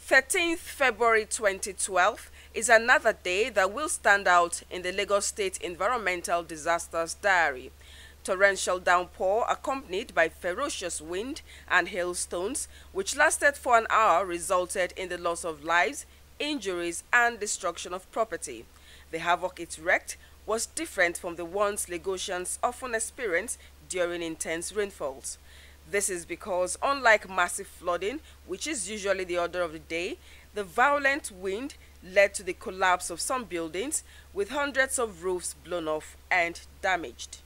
13th February 2012 is another day that will stand out in the Lagos State Environmental Disasters Diary. Torrential downpour accompanied by ferocious wind and hailstones, which lasted for an hour, resulted in the loss of lives, injuries and destruction of property. The havoc it wreaked was different from the ones Lagosians often experience during intense rainfalls. This is because, unlike massive flooding, which is usually the order of the day, the violent wind led to the collapse of some buildings, with hundreds of roofs blown off and damaged.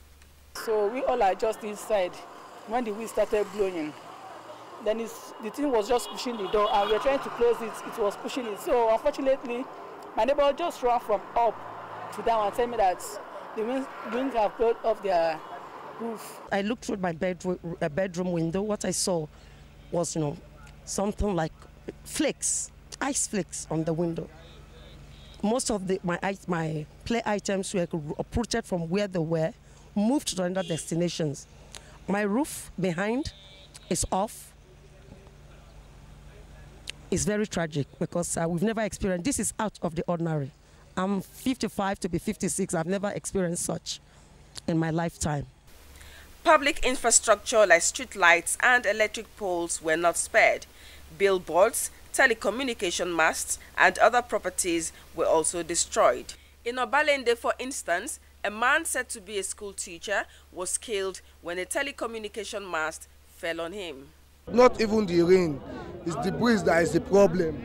So we all are just inside when the wind started blowing. Then the thing was just pushing the door, and we were trying to close it. It was pushing it. So unfortunately, my neighbor just ran from up to down and told me that the wind have blown off their roof. I looked through my bedroom window. What I saw was, something like flakes, ice flakes on the window. Most of my play items were uprooted from where they were, moved to other destinations. My roof behind is off. It's very tragic because we've never experienced. This is out of the ordinary. I'm 55 to be 56. I've never experienced such in my lifetime. Public infrastructure like street lights and electric poles were not spared. Billboards, telecommunication masts, and other properties were also destroyed. In Obalende, for instance, a man said to be a school teacher was killed when a telecommunication mast fell on him. Not even the rain, it's the breeze that is the problem.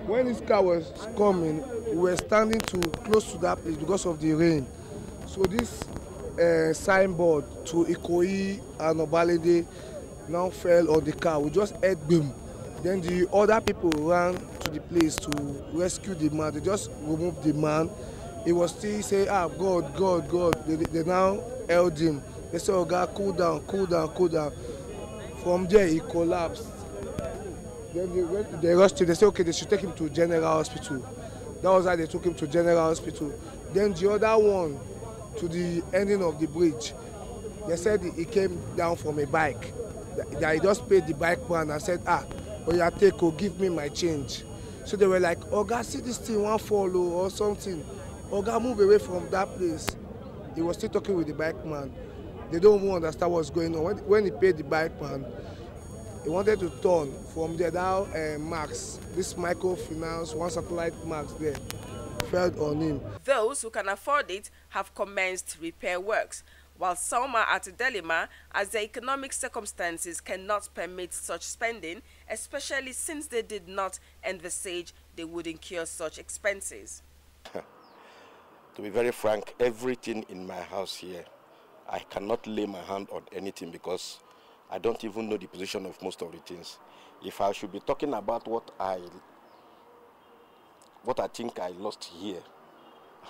When this car was coming, we were standing close to that place because of the rain. So this signboard to Ikoyi and Obalende now fell on the car. We just heard boom. Then the other people ran to the place to rescue the man. They just removed the man. He was still saying, God, God, God. They now held him. They said, oh God, cool down, cool down, cool down. From there, he collapsed. Then they rushed him. They said, okay, they should take him to General Hospital. That was how they took him to General Hospital. Then the other one, to the ending of the bridge, they said he came down from a bike. That he just paid the bike man and said, Oya Teko, give me my change. So they were like, Oga, see this thing won't follow or something. Oga, move away from that place. He was still talking with the bike man. They don't even understand what's going on. When he paid the bike man, he wanted to turn from there down Max, this microfinance, one satellite Max there, fell on him. Those who can afford it have commenced repair works, while some are at a dilemma as their economic circumstances cannot permit such spending, especially since they did not envisage they would incur such expenses. To be very frank, everything in my house here, I cannot lay my hand on anything because I don't even know the position of most of the things. If I should be talking about what I think I lost here,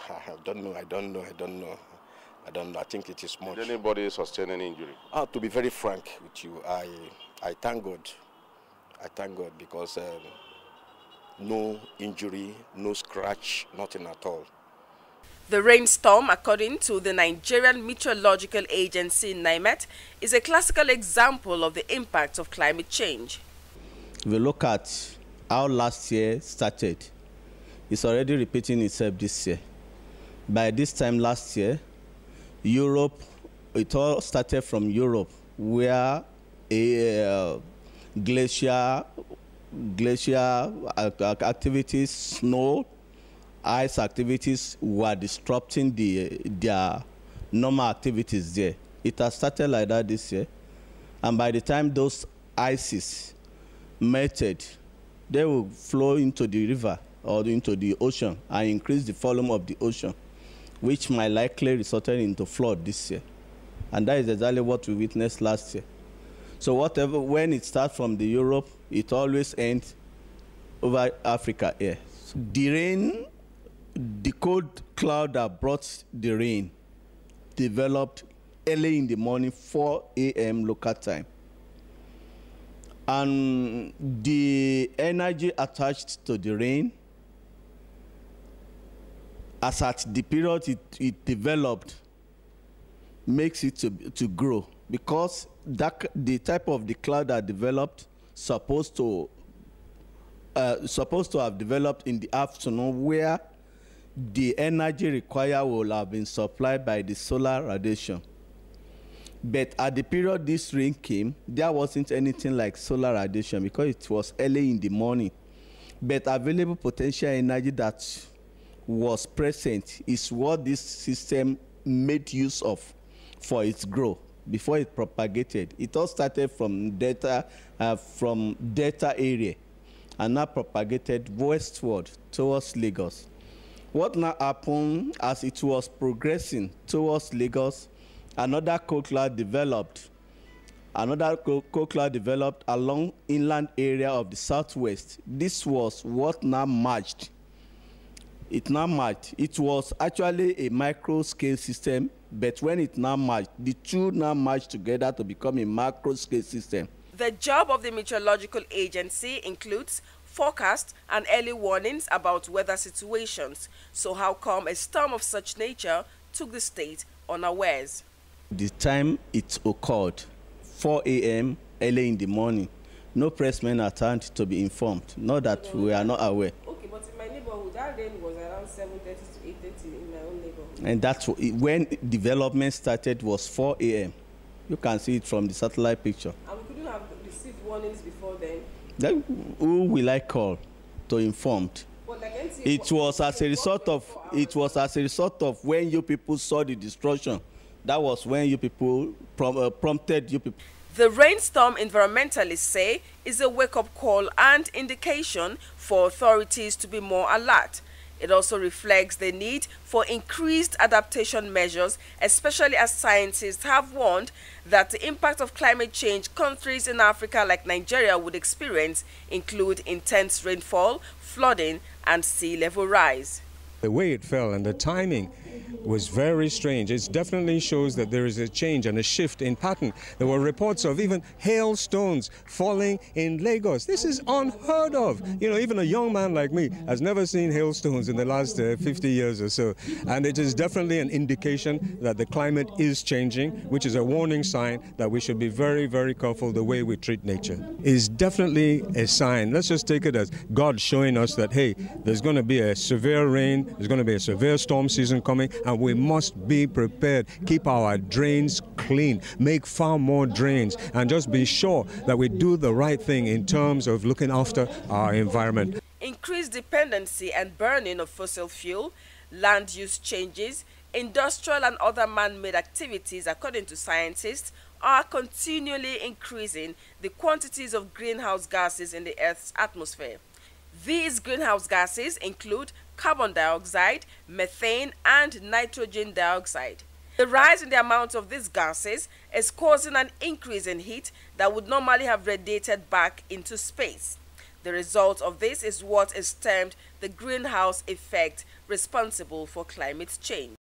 I don't know. I think it is much. Did anybody sustain any injury? To be very frank with you, I thank God. I thank God because no injury, no scratch, nothing at all. The rainstorm, according to the Nigerian Meteorological Agency, NIMET, is a classical example of the impact of climate change. If we look at how last year started, it's already repeating itself this year. By this time last year, Europe, it all started from Europe, where a glacier activities, snow, ice activities were disrupting their normal activities there. It has started like that this year. And by the time those ices melted, they will flow into the river or into the ocean and increase the volume of the ocean, which might likely resulted into flood this year. And that is exactly what we witnessed last year. So when it starts from the Europe, it always ends over Africa here. So the rain, the cold cloud that brought the rain developed early in the morning, 4 a.m. local time. And the energy attached to the rain, as at the period it developed, makes it to grow, because the type of the cloud that developed supposed to supposed to have developed in the afternoon, where the energy required will have been supplied by the solar radiation. But at the period this rain came, there wasn't anything like solar radiation because it was early in the morning. But available potential energy that was present is what this system made use of for its growth before it propagated. It all started from Delta area and now propagated westward towards Lagos. What now happened as it was progressing towards Lagos, another cold cloud developed. Another cold cloud developed along inland area of the southwest. This was what now merged. It now merged. It was actually a micro-scale system, but when it now merged, the two now merged together to become a macro-scale system. The job of the Meteorological Agency includes forecast and early warnings about weather situations. So how come a storm of such nature took the state unawares? The time it occurred, 4 a.m. early in the morning, no pressmen at hand to be informed, not that we are not aware. Okay, but in my neighborhood, that rain was around 7:30 to 8:30 in my own neighborhood. And that's when development started was 4 a.m. You can see it from the satellite picture. And we couldn't have received warnings before then? Then who will I call to informed? Well, like It was as a result of when you people saw the destruction. That was when you people prompted you people. The rainstorm, environmentalists say, is a wake-up call and indication for authorities to be more alert. It also reflects the need for increased adaptation measures, especially as scientists have warned that the impact of climate change countries in Africa like Nigeria would experience include intense rainfall, flooding, and sea level rise. The way it fell and the timing was very strange. It definitely shows that there is a change and a shift in pattern. There were reports of even hailstones falling in Lagos. This is unheard of. You know, even a young man like me has never seen hailstones in the last 50 years or so. And it is definitely an indication that the climate is changing, which is a warning sign that we should be very, very careful the way we treat nature. It's definitely a sign. Let's just take it as God showing us that, hey, there's going to be a severe rain, there's going to be a severe storm season coming, and we must be prepared. Keep our drains clean, make far more drains, and just be sure that we do the right thing in terms of looking after our environment. Increased dependency and burning of fossil fuel, land use changes, industrial and other man-made activities, according to scientists, are continually increasing the quantities of greenhouse gases in the Earth's atmosphere. These greenhouse gases include carbon dioxide, methane, and nitrogen dioxide. The rise in the amount of these gases is causing an increase in heat that would normally have radiated back into space. The result of this is what is termed the greenhouse effect, responsible for climate change.